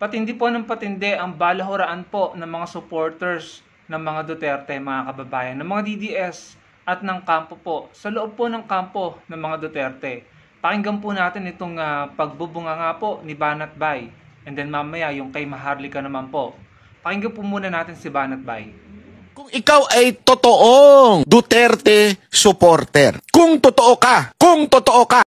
Patindi po ng patindi ang balahuraan po ng mga supporters ng mga Duterte, mga kababayan, ng mga DDS at ng kampo po, sa loob po ng kampo ng mga Duterte. Pakinggan po natin itong pagbubunga nga po ni Banat Bay. And then mamaya yung kay Maharlika naman po. Pakinggan po muna natin si Banat Bay. Kung ikaw ay totoong Duterte supporter, kung totoo ka,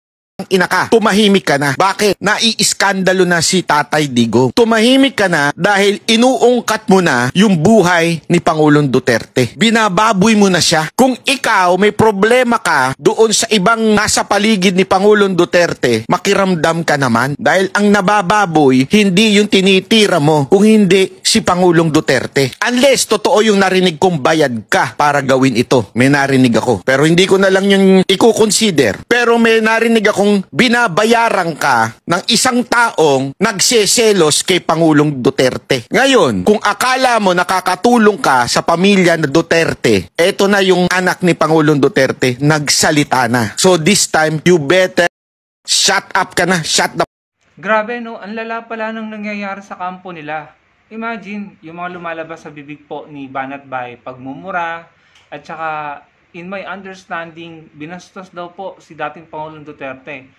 ina ka, tumahimik ka na. Bakit? Naiiskandalo na si Tatay Digong. Tumahimik ka na dahil inuungkat mo na yung buhay ni Pangulong Duterte. Binababoy mo na siya. Kung ikaw may problema ka doon sa ibang nasa paligid ni Pangulong Duterte, makiramdam ka naman. Dahil ang nabababoy, hindi yung tinitira mo, kung hindi si Pangulong Duterte. Unless totoo yung narinig kong bayad ka para gawin ito. May narinig ako. Pero hindi ko na lang yung i-consider. Pero may narinig akong binabayaran ka ng isang taong nagseselos kay Pangulong Duterte. Ngayon, kung akala mo nakakatulong ka sa pamilya na Duterte, eto na yung anak ni Pangulong Duterte, nagsalita na. So this time, you better shut up ka na, shut the... Grabe no, ang lala pala ng nangyayari sa kampo nila. Imagine, yung mga lumalabas sa bibig po ni Banat Bay, pagmumura, at saka in my understanding, binastos daw po si dating Pangulong Duterte.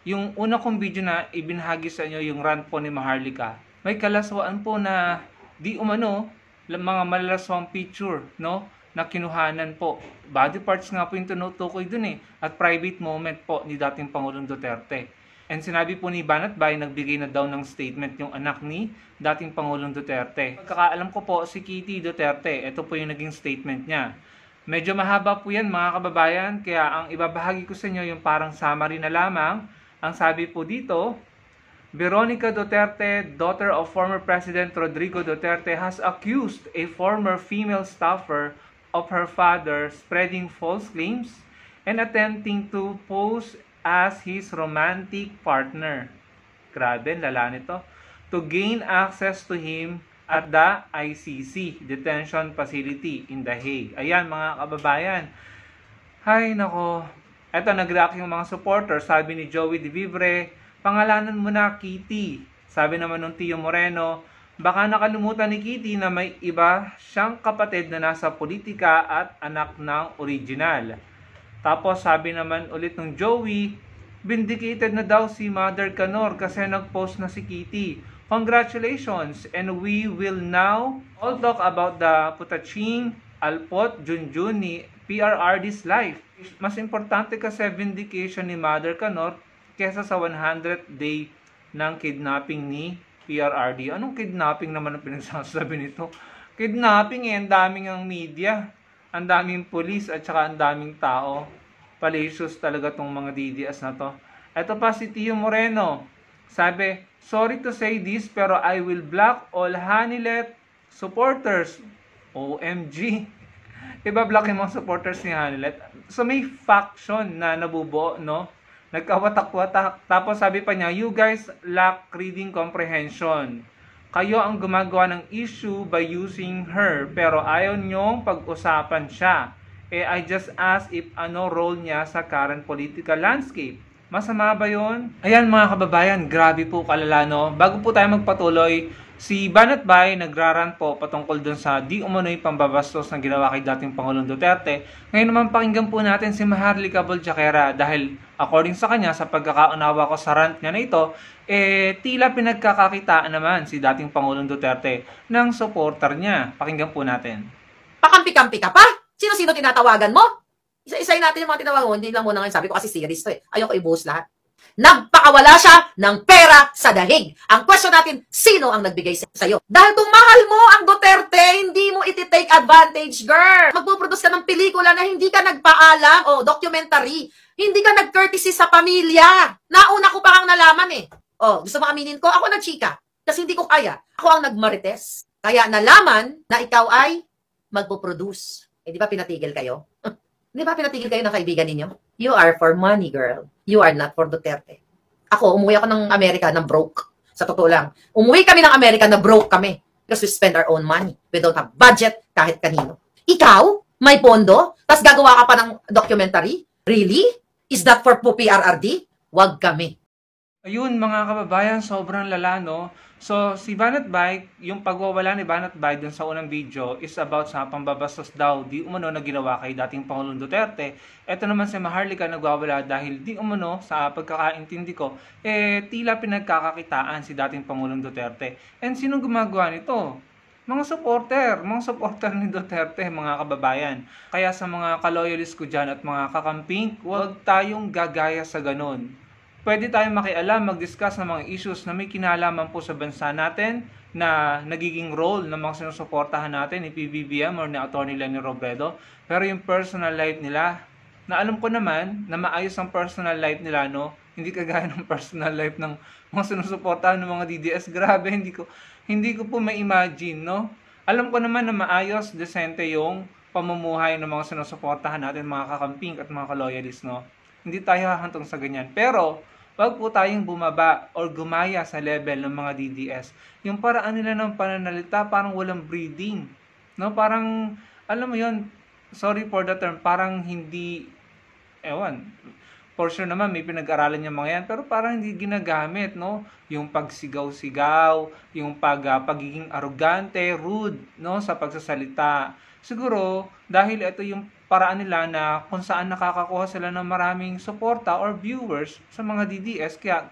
Yung una kong video na ibinahagi sa inyo, yung rant po ni Maharlika, may kalaswaan po na di umano, mga malalaswang picture, no? Na kinuhanan po. Body parts nga po yung tinutukoy dun at private moment po ni dating Pangulong Duterte. And sinabi po ni Banat Bay, nagbigay na daw ng statement yung anak ni dating Pangulong Duterte. Pagkakaalam ko po, si Kitty Duterte, ito po yung naging statement niya. Medyo mahaba po yan mga kababayan, kaya ang ibabahagi ko sa inyo yung parang summary na lamang. Ang sabi po dito, Veronica Duterte, daughter of former President Rodrigo Duterte, has accused a former female staffer of her father spreading false claims and attempting to pose as his romantic partner. Grabe, lala nito. To gain access to him at the ICC detention facility in The Hague. Ayan mga kababayan. Hay nako. Eto nag-react yung mga supporters. Sabi ni Joey De Vivre, pangalanan mo na Kitty. Sabi naman ng Tio Moreno, baka nakalimutan ni Kitty na may iba siyang kapatid na nasa politika at anak ng original. Tapos sabi naman ulit ng Joey, vindicated na daw si Mother Canor kasi nag-post na si Kitty. Congratulations, and we will now all talk about the Putaching, Alpot, Junjun ni PRRD's life. Mas importante kasi vindication ni Mother Canor kesa sa 100th day ng kidnapping ni PRRD. Anong kidnapping naman ang pinagsasabi nito? Kidnapping ang daming ang media, ang daming police at saka ang daming tao. Palicious talaga tong mga DDS na to. Ito pa si Tio Moreno. Sabi, sorry to say this pero I will block all Hanilet supporters. OMG. Iba-block yung mga supporters ni Hanilet. So may faction na nabubuo, no? Nagkawatak-watak. Tapos sabi pa niya, you guys lack reading comprehension. Kayo ang gumagawa ng issue by using her pero ayaw nyong pag-usapan siya. I just ask if ano role niya sa current political landscape. Masama ba yun? Ayan mga kababayan, grabe po kalala no. Bago po tayo magpatuloy, si Banat Bay nagrarant po patungkol dun sa di umano'y pambabastos na ginawa kay dating Pangulong Duterte. Ngayon naman pakinggan po natin si Maharlika Boljaquera dahil according sa kanya, sa pagkakaunawa ko sa rant niya na ito, tila pinagkakakitaan naman si dating Pangulong Duterte ng supporter niya. Pakinggan po natin. Pakampi-kampi ka pa? Sino-sino tinatawagan mo? Isa-isayin natin yung mga tinawagan mo. Hindi lang muna ngayon. Sabi ko kasi series to Ayoko i-boast lahat. Nagpakawala siya ng pera sa dahig. Ang question natin, sino ang nagbigay sa'yo? Dahil kung mahal mo ang Duterte, hindi mo iti-take advantage, girl. Magpuproduce ka ng pelikula na hindi ka nagpaalam o documentary. Hindi ka nag-courtesy sa pamilya. Nauna ko pa kang nalaman gusto mo aminin ko? Ako nag-chika. Kasi hindi ko kaya. Ako ang nagmarites. Kaya nalaman na ikaw ay magpuproduce. Di ba pinatigil kayo? Di ba pinatigil kayo ng kaibigan ninyo? You are for money, girl. You are not for Duterte. Ako, umuwi ako ng Amerika na broke. Sa totoo lang. Umuwi kami ng Amerika na broke kami. Because we spend our own money. We don't have budget kahit kanino. Ikaw, may pondo, tapos gagawa ka pa ng documentary? Really? Is that for PRRD? Wag kami. Ayun mga kababayan, sobrang lala no. So si Banat Bike, yung pagwawala ni Banat Bike dun sa unang video is about sa pambabastos daw di umano na ginawa kay dating Pangulong Duterte. Ito naman si Maharlika nagwawala dahil di umano sa pagkakaintindi ko, tila pinagkakakitaan si dating Pangulong Duterte. And sinong gumagawa nito? Mga supporter ni Duterte, mga kababayan. Kaya sa mga kaloyalist ko dyan at mga kakamping, huwag tayong gagaya sa ganun. Pwede tayong makialam, mag-discuss ng mga issues na may kinalaman po sa bansa natin na nagiging role ng mga sinusuportahan natin ni PBBM or ni Atty. Leni Robredo. Pero yung personal life nila, na alam ko naman na maayos ang personal life nila, no? Hindi kagaya ng personal life ng mga sinusuportahan ng mga DDS. Grabe, hindi ko po ma-imagine, no? Alam ko naman na maayos, decente yung pamumuhay ng mga sinusuportahan natin, mga kakamping at mga kaloyalist, no? Hindi tayo hahantong sa ganyan. Pero, wag po tayong bumaba or gumaya sa level ng mga DDS. Yung paraan nila ng pananalita, parang walang breathing. No? Parang, alam mo yon, sorry for the term, parang hindi, for sure naman may pinag-aralan yung mga yan, pero parang hindi ginagamit, no? Yung pagsigaw-sigaw, yung pagiging arrogante, rude, no? Sa pagsasalita. Siguro, dahil ito yung paraan nila na kung saan nakakakuha sila ng maraming suporta or viewers sa mga DDS, kaya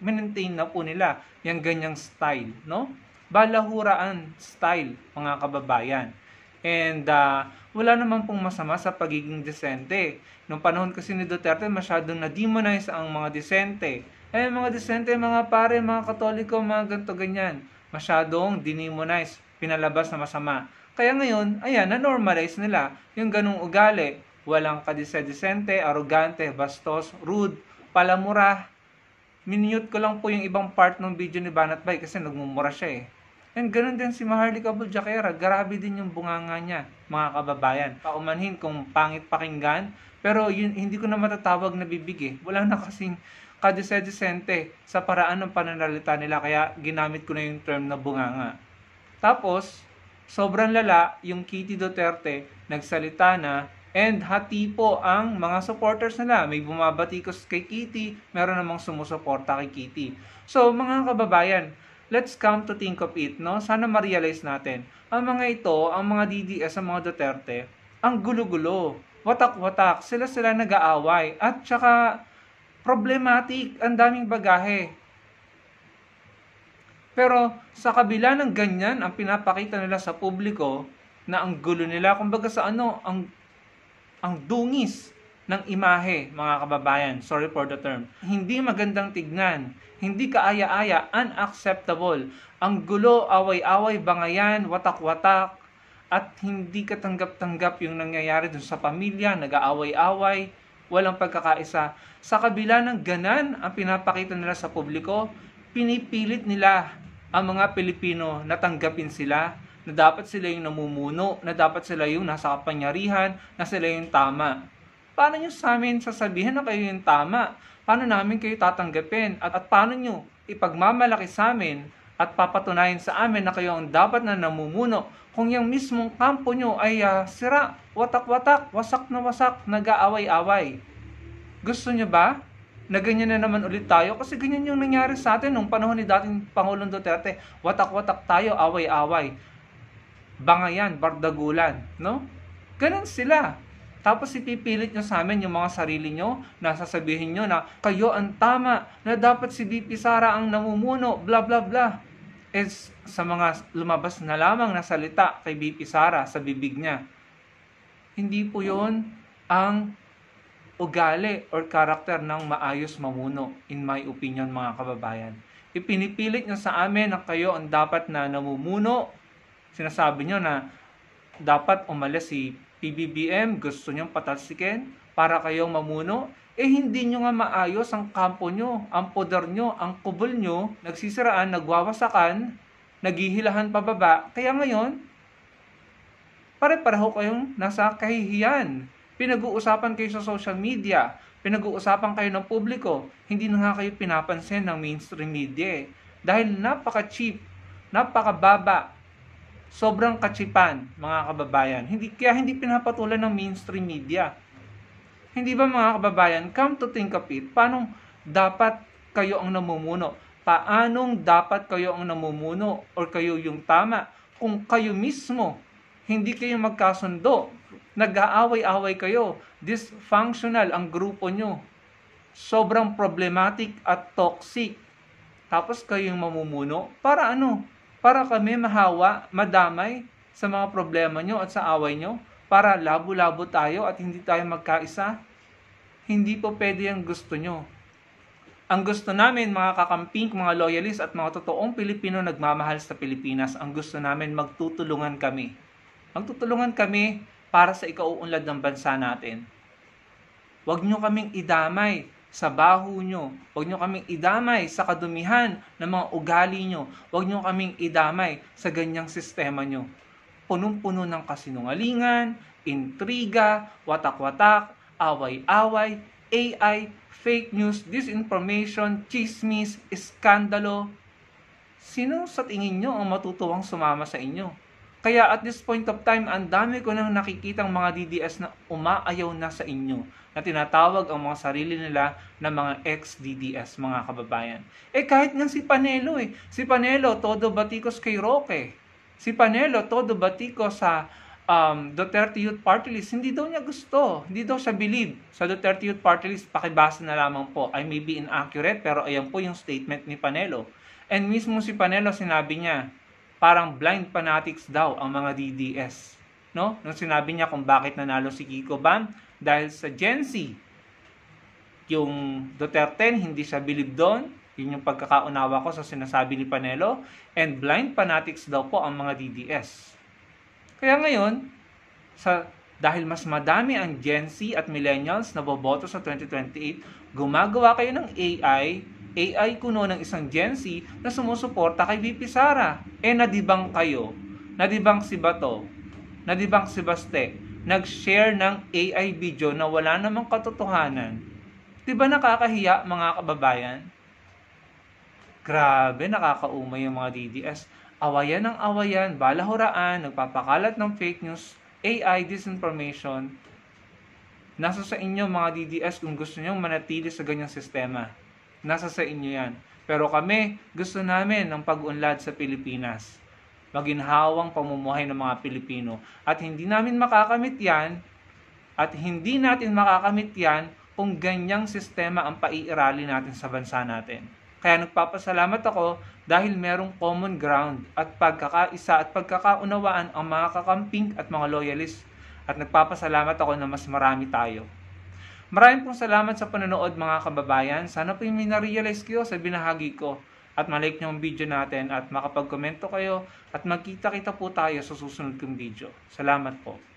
maintain na po nila yung ganyang style, no? Balahuraan style, mga kababayan. And wala naman pong masama sa pagiging desente. Nung panahon kasi ni Duterte, masyadong na-demonize ang mga desente. Mga desente, mga pare, mga katoliko, mga ganto ganyan. Masyadong dinemonize, pinalabas na masama. Kaya ngayon, ayan, na-normalize nila yung ganung ugali. Walang kadise-desente, arrogante, bastos, rude, palamura. Minute ko lang po yung ibang part ng video ni Banat Bay kasi nagmumura siya eh. And ganun din si Maharlika Buljakera, grabe din yung bunganga niya, mga kababayan. Paumanhin kung pangit pakinggan, pero yun, hindi ko na matatawag na bibig eh. Wala na kasing kadise-desente sa paraan ng pananalita nila, kaya ginamit ko na yung term na bunganga. Tapos, sobrang lala, yung Kitty Duterte, nagsalita na, and hati po ang mga supporters nila. May bumabatikos kay Kitty, meron namang sumusuporta kay Kitty. So, mga kababayan, let's come to think of it, no? Sana ma-realize natin. Ang mga ito, ang mga DDS, ang mga Duterte, ang gulo-gulo, watak-watak, sila nag-aaway, at saka problematic, ang daming bagahe. Pero sa kabila ng ganyan, ang pinapakita nila sa publiko na ang gulo nila, kumbaga sa ang dungis ng imahe, mga kababayan, sorry for the term, hindi magandang tignan, hindi kaaya-aya, unacceptable. Ang gulo, away-away, bangayan, watak-watak, at hindi katanggap-tanggap yung nangyayari dun sa pamilya, nag-aaway-away, walang pagkakaisa. Sa kabila ng ganan, ang pinapakita nila sa publiko, pinipilit nila ang mga Pilipino na tanggapin sila, na dapat sila yung namumuno, na dapat sila yung nasa kapangyarihan, na sila yung tama. Paano nyo sa amin sasabihin na kayo yung tama? Paano namin kayo tatanggapin? At paano nyo ipagmamalaki sa amin at papatunayan sa amin na kayo ang dapat na namumuno kung yung mismong kampo nyo ay sira, watak-watak, wasak na wasak, nag-aaway-away? Gusto nyo ba na ganyan na naman ulit tayo? Kasi ganyan yung nangyari sa atin nung panahon ni dating Pangulong Duterte. Watak-watak tayo, away-away. Bangayan, bardagulan, no? Ganun sila. Tapos ipipilit nyo sa amin yung mga sarili nyo, na sasabihin nyo na kayo ang tama, na dapat si VP Sara ang namumuno, bla bla bla. Is sa mga lumabas na lamang na salita kay VP Sara sa bibig niya. Hindi po yun ang ugali or karakter ng maayos mamuno, in my opinion, mga kababayan. Ipinipilit nyo sa amin na kayo ang dapat na namumuno. Sinasabi nyo na dapat umalis si PBBM, gusto nyong patalsikin para kayong mamuno. Hindi nyo nga maayos ang kampo nyo, ang poder nyo, ang kubol nyo, nagsisiraan, nagwawasakan, naghihilahan pababa. Kaya ngayon, pare-pareho kayong nasa kahihiyan. Pinag-uusapan kayo sa social media, pinag-uusapan kayo ng publiko, hindi na nga kayo pinapansin ng mainstream media dahil napaka-cheap, napakababa, sobrang kachipan, mga kababayan. Kaya hindi pinapatulan ng mainstream media. Hindi ba, mga kababayan, come to think of it, paano dapat kayo ang namumuno? Paanong dapat kayo ang namumuno or kayo yung tama kung kayo mismo hindi kayo magkasundo? Nag-aaway-away kayo. Dysfunctional ang grupo nyo. Sobrang problematic at toxic. Tapos kayo yung mamumuno. Para ano? Para kami mahawa, madamay sa mga problema nyo at sa away nyo? Para labo-labo tayo at hindi tayo magkaisa? Hindi po pwede ang gusto nyo. Ang gusto namin, mga kakamping, mga loyalist at mga totoong Pilipino nagmamahal sa Pilipinas, ang gusto namin magtutulungan kami. Magtutulungan kami para sa ikauunlad ng bansa natin. Huwag nyo kaming idamay sa baho nyo. Huwag nyo kaming idamay sa kadumihan ng mga ugali nyo. Huwag nyo kaming idamay sa ganyang sistema nyo. Punong-puno ng kasinungalingan, intriga, watak-watak, away-away, AI, fake news, disinformation, chismis, iskandalo. Sino sa tingin nyo ang matutuwang sumama sa inyo? Kaya at this point of time, ang dami ko nang nakikitang mga DDS na umaayaw na sa inyo, na tinatawag ang mga sarili nila na mga ex-DDS, mga kababayan. Kahit nga si Panelo Si Panelo, todo batikos kay Roque. Si Panelo, todo batikos sa Duterte Youth Party List. Hindi daw niya gusto. Hindi daw siya believe sa Duterte Youth Party List. Pakibasa na lamang po. I may be inaccurate, pero ayan po yung statement ni Panelo. And mismo si Panelo, sinabi niya, parang blind fanatics daw ang mga DDS. No? Nung sinabi niya kung bakit nanalo si Kiko Bam, dahil sa Gen Z. Yung Duterte, hindi siya believe doon. Yun yung pagkakaunawa ko sa sinasabi ni Panelo. And blind fanatics daw po ang mga DDS. Kaya ngayon, dahil mas madami ang Gen Z at Millennials na boboto sa 2028, gumagawa kayo ng AI kuno ng isang Gen Z na sumusuporta kay VP Sara. Nadibang kayo. Nadibang si Bato. Nadibang si Baste. Nag-share ng AI video na wala namang katotohanan. Diba nakakahiya, mga kababayan? Grabe, nakakaumay yung mga DDS. Awayan ng awayan, balahuraan, nagpapakalat ng fake news, AI, disinformation. Nasa sa inyo, mga DDS, kung gusto nyo manatili sa ganyang sistema. Nasa sa inyo yan. Pero kami, gusto namin ng pag-unlad sa Pilipinas. Maginhawang pamumuhay ng mga Pilipino. At hindi namin makakamit yan, kung ganyang sistema ang paiirali natin sa bansa natin. Kaya nagpapasalamat ako dahil merong common ground at pagkakaisa at pagkakaunawaan ang mga kakamping at mga loyalist. At nagpapasalamat ako na mas marami tayo. Maraming pong salamat sa panonood, mga kababayan. Sana po yung minarealize kayo sa binahagi ko at malike nyo ang video natin at makapag-komento kayo at magkita-kita po tayo sa susunod kong video. Salamat po.